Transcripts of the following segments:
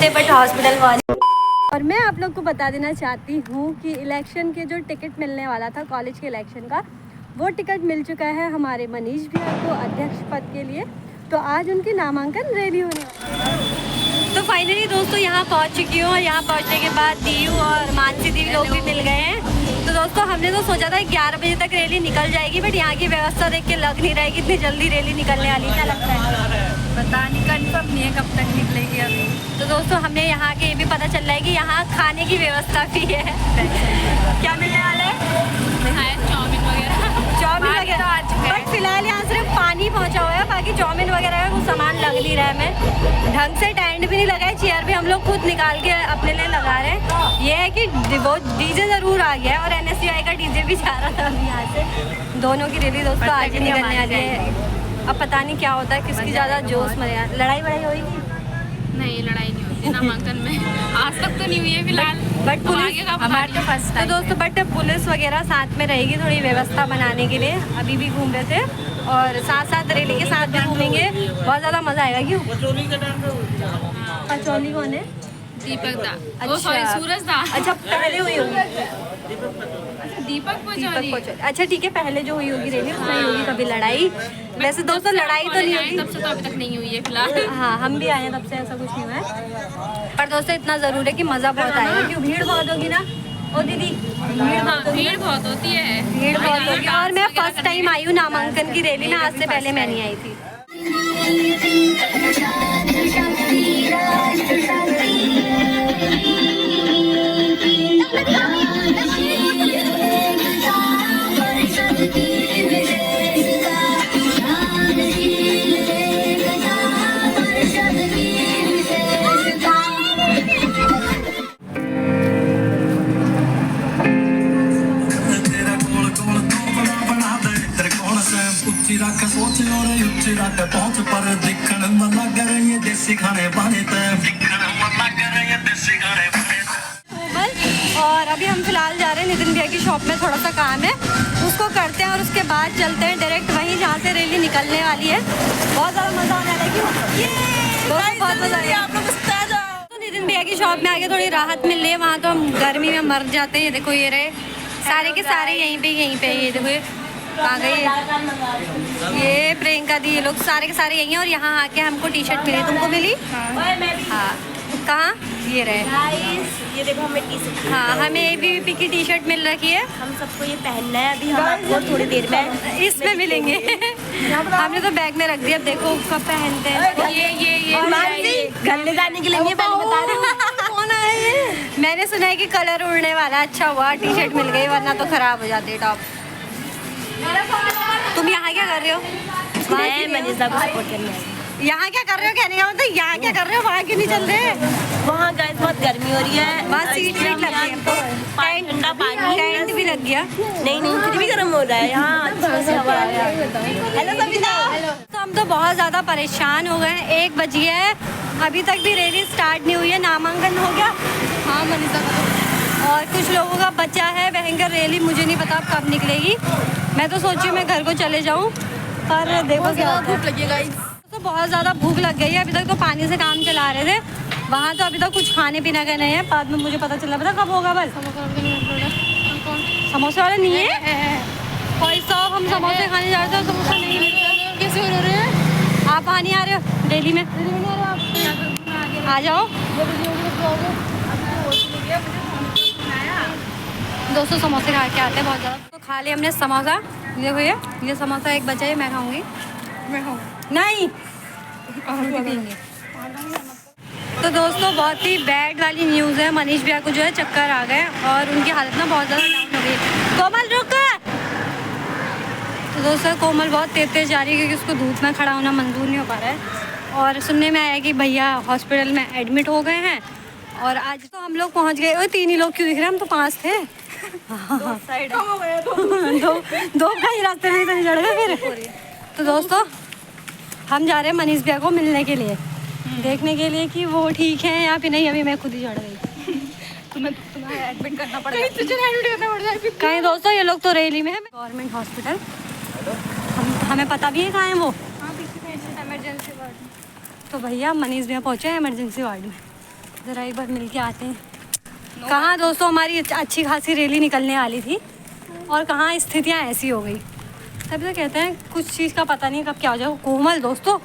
थे but hospital वाले। और मैं आप लोग को बता देना चाहती हूँ कि इलेक्शन के जो टिकट मिलने वाला था कॉलेज के इलेक्शन का, वो टिकट मिल चुका है हमारे मनीष भैया को अध्यक्ष पद के लिए। तो आज उनकी नामांकन रैली होने वाली है। तो फाइनली दोस्तों यहाँ पहुँच चुकी हूँ और यहाँ पहुँचने के बाद दीयू और मानसी दीदी लोग भी मिल गए हैं। तो दोस्तों हमने तो सोचा था 11 बजे तक रैली निकल जाएगी, बट यहाँ की व्यवस्था देख के लग नहीं रहा है कि इतनी जल्दी रैली निकलने वाली। क्या लगता है? पता नहीं, कंफर्म नहीं है कब तक निकलेगी अभी। तो दोस्तों हमने यहाँ के ये भी पता चल रहा है कि यहाँ खाने की व्यवस्था भी है। क्या मिलने वाला है? चाउमीन वगैरह। बट फिलहाल यहाँ सिर्फ पानी पहुँचा हुआ है, बाकी चाउमीन वगैरह का कुछ सामान लग नहीं रहा है। हमें ढंग से टेंट भी नहीं लगा है, चेयर भी हम लोग खुद निकाल के अपने लिए लगा रहे हैं। ये है कि वो डीजे ज़रूर आ गया है और NSUI का डीजे भी जा रहा था अभी यहाँ से। दोनों की रैली दोस्तों आज ही निकलने वाली है। अब पता नहीं क्या होता है, किसकी ज़्यादा जोश में। लड़ाई वड़ाई हुई थी? नहीं, लड़ाई नहीं होती नामांकन में। आज तक तो नहीं हुई है फिलहाल, बट पुलिस हमारे तो फर्स्ट तो दोस्तों बट पुलिस वगैरह साथ में रहेगी थोड़ी व्यवस्था बनाने के लिए। अभी भी घूम रहे थे और साथ साथ रैली के साथ भी घूमेंगे, बहुत ज़्यादा मज़ा आएगा। क्यों? पचौली कौन है? दीपक दा। अच्छा, सॉरी, सूरज दा। अच्छा पहले हुई होगी दीपक पचौली। अच्छा ठीक है, पहले जो हुई होगी रैली उसमें ही होगी कभी लड़ाई। वैसे दोस्तों लड़ाई तो नहीं हुई, तब से तो अभी तक नहीं हुई है फिलहाल। हाँ हम भी आए हैं तब से ऐसा कुछ नहीं हुआ है। पर दोस्तों इतना ज़रूर है कि मज़ा बहुत आएगा, क्यों भीड़ बहुत होगी ना। ओ दीदी भीड़ बहुत होती है। भीड़ बहुत होगी। और मैं फर्स्ट टाइम आई हूँ नामांकन की रैली में, आज से पहले मैं नहीं आई थी। पहुंच पर दिखण मन लग रही है देसी खाने बने और अभी हम फिलहाल जा रहे हैं नितिन भैया की शॉप में, थोड़ा सा काम है उसको करते हैं और उसके बाद चलते हैं डायरेक्ट वहीं जहाँ से रैली निकलने वाली है। बहुत ज़्यादा मज़ा आने वाला है। क्यों? बहुत मज़ा आएगा। तो नितिन भैया की शॉप में आके थोड़ी राहत मिल रही है, वहाँ तो हम गर्मी में मर जाते हैं। ये देखो ये रहे सारे के सारे यहीं पे ये देखो ये आ गई। ये प्रियंका दी, ये लोग सारे के सारे यहीं हैं और यहाँ आके हमको टी-शर्ट मिली। तुमको मिली? हाँ कहाँ? ये रहे। ये देखो हमें टी-शर्ट। हाँ हमें ABVP की टी-शर्ट मिल रखी है। हम सबको ये पहनना है अभी, हम आपको थोड़ी देर में इसमें मिलेंगे। हमने तो बैग में रख दिया, अब देखो कब पहनते हैं। ये गले जाने के लिए ये पहले बता रही हूँ। कौन है ये? मैंने सुना है कि कलर उड़ने वाला। अच्छा हुआ टी-शर्ट मिल गई, वरना तो खराब हो जाती टॉप। तुम यहाँ क्या कर रहे हो? मैं मनीषा को सपोर्ट करने आई। यहाँ क्या कर रहे हो कहने का मतलब, यहाँ क्या कर रहे हो, वहाँ क्यों नहीं चल रहे? वहाँ गाइस बहुत गर्मी हो रही है, वहाँ सीट भी लग गई है, ठंडा पानी, टेंट भी लग गया। नहीं फिर भी गर्म हो रहा है यहाँ, अच्छा से हवा आ रहा है। हेलो सविता। तो हम तो बहुत ज़्यादा परेशान हो गए हैं, 1 बज गया है, अभी तक भी रैली स्टार्ट नहीं हुई है। नामांकन हो गया? हाँ मनीषा का। और कुछ लोगों का बचा है भयंकर रैली, मुझे नहीं पता अब कब निकलेगी। मैं तो सोची मैं घर को चले जाऊँ, पर देखो क्या भूख लगी। तो बहुत ज़्यादा भूख लग गई है। अभी तक तो पानी से काम चला रहे थे, वहाँ तो अभी तक कुछ खाने पीने का नहीं है। बाद में मुझे पता चला, पता कब होगा? बस समोसे वाले नहीं है भाई साहब, हम समोसे खाने जा रहे थे, समोसा नहीं है। कैसे हो रहे हैं आप? वहाँ नहीं आ रहे हो दिल्ली में? आ जाओ दोस्तों, समोसे खा के आते हैं बहुत ज़्यादा। तो खा लिया हमने समोसा। देखो ये समोसा एक बचा है, मैं खाऊंगी। नहीं तो दोस्तों बहुत ही बैड वाली न्यूज़ है, मनीष भैया को जो है चक्कर आ गए और उनकी हालत ना बहुत ज़्यादा डाउन हो गई। कोमल रुक। तो दोस्तों कोमल बहुत तेज जा रही है क्योंकि उसको धूप में खड़ा होना मंजूर नहीं हो पा रहा है। और सुनने में आया कि भैया हॉस्पिटल में एडमिट हो गए हैं और आज तो हम लोग पहुँच गए। 3 ही लोग क्यों दिख रहे हैं? हम तो 5 थे। दो का ही रास्ते में तो नहीं चढ़ गए फिर। तो दोस्तों हम जा रहे हैं मनीष भैया को मिलने के लिए, देखने के लिए कि वो ठीक है या फिर नहीं। अभी मैं खुद ही चढ़ गई। तुम्हें एडमिट करना पड़ेगा कहीं। दोस्तों ये लोग तो रैली में है, गवर्नमेंट हॉस्पिटल। हमें पता भी है कहाँ है वो, इमरजेंसी वार्ड। तो भैया मनीष भैया पहुँचे हैं इमरजेंसी वार्ड में। ज़रा एक बार मिल के आते हैं। कहाँ दोस्तों हमारी अच्छी खासी रैली निकलने वाली थी और कहाँ स्थितियाँ ऐसी हो गई। तभी तो कहते हैं कुछ चीज़ का पता नहीं कब क्या हो जाए। कोमल दोस्तों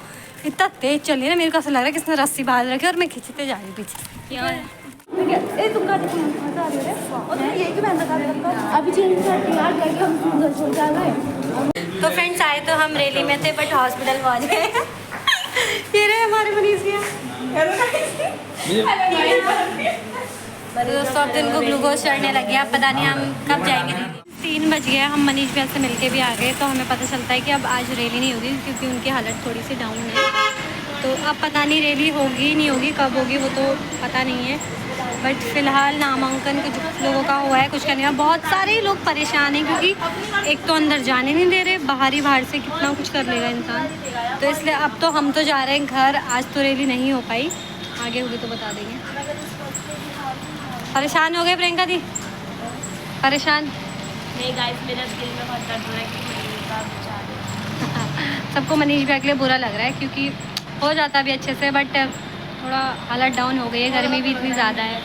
इतना तेज चल रही है ना, मेरे को ऐसा लग रहा है किसने रस्सी बांध रखी है और मैं खींचते जा रही पीछे। तो फ्रेंड्स आए तो हम रैली में थे बट हॉस्पिटल पहुँच गए। ये रहे हमारे मनीषिया। दोस्तों अब दिन को ग्लूकोज चढ़ने लग गया, पता नहीं हम कब जाएंगे। 3 बज गए, हम मनीष भैया से मिलके भी आ गए तो हमें पता चलता है कि अब आज रैली नहीं होगी क्योंकि उनकी हालत थोड़ी सी डाउन है। तो अब पता नहीं रैली होगी नहीं होगी, कब होगी वो तो पता नहीं है। बट फ़िलहाल नामांकन कुछ लोगों का हुआ है, कुछ का नहीं हुआ। बहुत सारे लोग परेशान हैं क्योंकि एक तो अंदर जाने नहीं दे रहे, बाहर से कितना कुछ कर लेगा इंसान। तो इसलिए अब तो हम तो जा रहे हैं घर। आज तो रैली नहीं हो पाई, आगे होगी तो बता देंगे। परेशान हो गए प्रियंका दी? परेशान नहीं गाइस, मेरा दिल में बहुत दर्द हो रहा है कि सबको मनीष भैया के लिए बुरा लग रहा है क्योंकि हो जाता भी अच्छे से बट थोड़ा हालत डाउन हो गई है, गर्मी भी इतनी ज़्यादा है।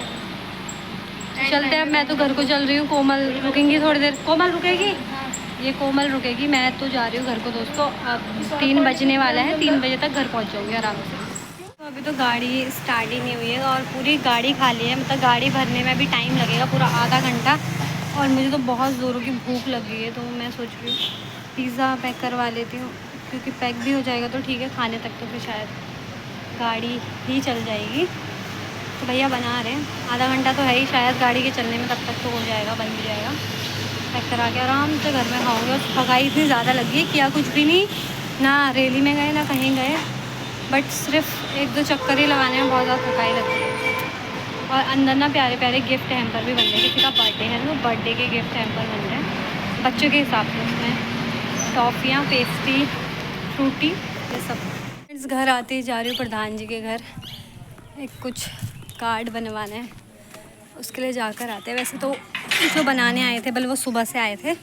चलते हैं, अब मैं तो घर को चल रही हूँ। कोमल रुकेंगी थोड़ी देर। कोमल रुकेगी? ये कोमल रुकेगी, मैं तो जा रही हूँ घर को दोस्तों। अब 3 बजने वाला है, 3 बजे तक घर पहुँच जाऊँगी आराम से। तो अभी तो गाड़ी स्टार्ट ही नहीं हुई है और पूरी गाड़ी खाली है, मतलब गाड़ी भरने में भी टाइम लगेगा पूरा आधा घंटा। और मुझे तो बहुत ज़ोरों की भूख लग गई है तो मैं सोच रही हूँ पिज़्ज़ा पैक करवा लेती हूँ क्योंकि पैक भी हो जाएगा तो ठीक है, खाने तक तो फिर शायद गाड़ी ही चल जाएगी। तो भैया बना रहे हैं, आधा घंटा तो है ही शायद गाड़ी के चलने में, तब तक तो हो जाएगा, बन भी जाएगा। पैक करा के आराम से घर में खाओगे। और थकाई इतनी ज़्यादा लगी है, किया कुछ भी नहीं, ना रैली में गए ना कहीं गए, बट सिर्फ 1-2 चक्कर ही लगाने में बहुत ज़्यादा थकाई लगती है। और अंदर ना प्यारे प्यारे गिफ्ट हैम्पर भी बन रहे हैं, किसी का बर्थडे है ना, बर्थडे के गिफ्ट हैम्पर बन रहे हैं बच्चों के हिसाब से। उसमें टॉफ़ियाँ, पेस्ट्री, फ्रूटी, ये सब। इस घर आते ही जा रही हूँ प्रधान जी के घर, एक कुछ कार्ड बनवाने हैं, उसके लिए जाकर आते हैं। वैसे तो जो बनाने आए थे बल वो सुबह से आए थे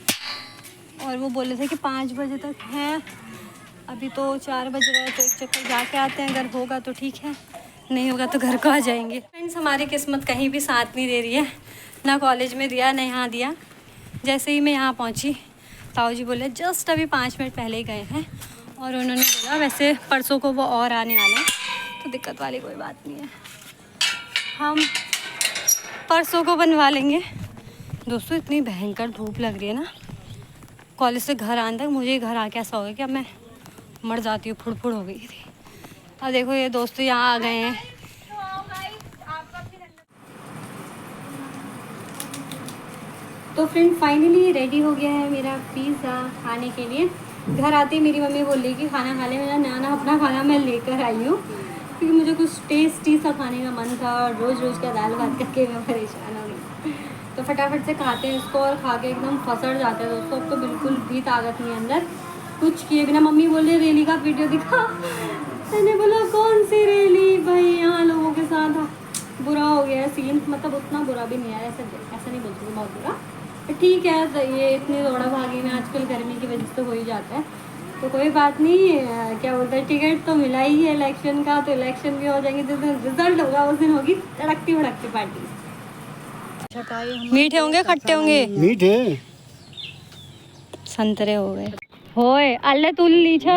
और वो बोले थे कि 5 बजे तक है, अभी तो 4 बज रहे हैं तो एक चक्कर जाके आते हैं, अगर होगा तो ठीक है, नहीं होगा तो घर को आ जाएंगे। फ्रेंड्स हमारी किस्मत कहीं भी साथ नहीं दे रही है, ना कॉलेज में दिया ना यहाँ दिया। जैसे ही मैं यहाँ पहुँची ताऊ जी बोले जस्ट अभी 5 मिनट पहले ही गए हैं और उन्होंने बोला वैसे परसों को वो और आने वाले हैं तो दिक्कत वाली कोई बात नहीं है, हम परसों को बनवा लेंगे। दोस्तों इतनी भयंकर धूप लग रही है ना, कॉलेज से घर आने तक मुझे घर आके ऐसा हो गया कि अब मैं मर जाती हूँ, फुड़ हो गई थी। अब देखो ये दोस्तों यहाँ आ गए हैं। तो फ्रेंड फाइनली रेडी हो गया है मेरा पिज़्ज़ा खाने के लिए। घर आते ही मेरी मम्मी बोल रही कि खाना खा ले, मेरा नाना अपना खाना मैं लेकर आई हूँ क्योंकि मुझे कुछ टेस्टी सा खाने का मन था और रोज़ रोज़ का दाल भात करके मैं परेशान हो गई। तो फटाफट से खाते हैं इसको और खा के एकदम फसड़ जाते हैं दोस्तों। अब तो बिल्कुल भी ताकत नहीं अंदर कुछ किए बिना। मम्मी बोल रही रैली का वीडियो दिखा, मैंने बोला कौन सी रैली भाई, यहाँ लोगों के साथ बुरा हो गया है सीन। मतलब उतना बुरा भी नहीं है, ऐसा नहीं बोलती बहुत बुरा, ठीक है। तो ये इतनी दौड़ा भागी में आजकल गर्मी की वजह से हो ही जाता है, तो कोई बात नहीं। क्या बोलते हैं, टिकट तो मिला ही है इलेक्शन का, तो इलेक्शन भी हो जाएंगे, जिस दिन रिजल्ट होगा उस दिन होगी तड़कती भड़कती पार्टी। मीठे होंगे खट्टे होंगे? मीठे संतरे हो गए होए अल्ले तुल लीछा।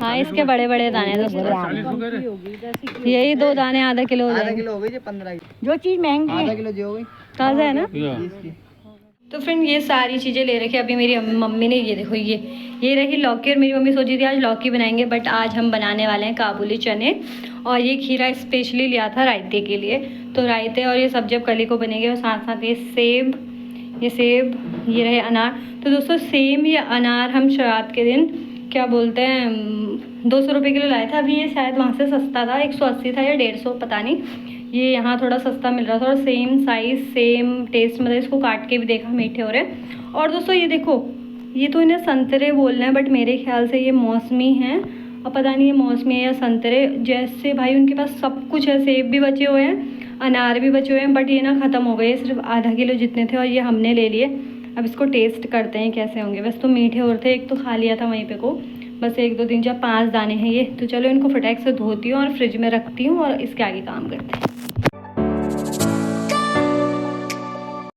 हाँ इसके बड़े बड़े दाने दोस्तों, यही 2 दाने आधा किलो हो जाएंगे। हो गई 15 जो चीज़ महंगी आधा किलो जो हो गई ताज़ा है ना। तो फ्रेंड ये सारी चीज़ें ले रखी। अभी मेरी मम्मी ने ये देखो ये रही लौकी, और मेरी मम्मी सोची थी आज लौकी बनाएंगे बट आज हम बनाने वाले हैं काबुली चने। और ये खीरा स्पेशली लिया था रायते के लिए, तो रायते और ये सब्जी अब कल को बनेंगे। और साथ साथ ये सेब, ये रहे अनार। तो दोस्तों सेम या अनार हम श्राद्ध के दिन क्या बोलते हैं 200 रुपये किलो लाया था। अभी ये शायद वहाँ से सस्ता था, 180 था या 150 पता नहीं, ये यहाँ थोड़ा सस्ता मिल रहा था और सेम साइज़ सेम टेस्ट। मतलब इसको काट के भी देखा मीठे हो रहे हैं। और दोस्तों ये देखो, ये तो इन्हें संतरे बोलना है बट मेरे ख्याल से ये मौसमी हैं, और पता नहीं ये मौसमी है या संतरे। जैसे भाई उनके पास सब कुछ है, सेब भी बचे हुए हैं, अनार भी बचे हुए हैं, बट ये ना ख़त्म हो गए, सिर्फ आधा किलो जितने थे और ये हमने ले लिए। अब इसको टेस्ट करते हैं कैसे होंगे। वैसे तो मीठे और थे, एक तो खा लिया था वहीं पे को, बस 1-2 दिन, जब 5 दाने हैं ये, तो चलो इनको फटाक से धोती हूँ और फ्रिज में रखती हूँ और इसके आगे काम करते हैं।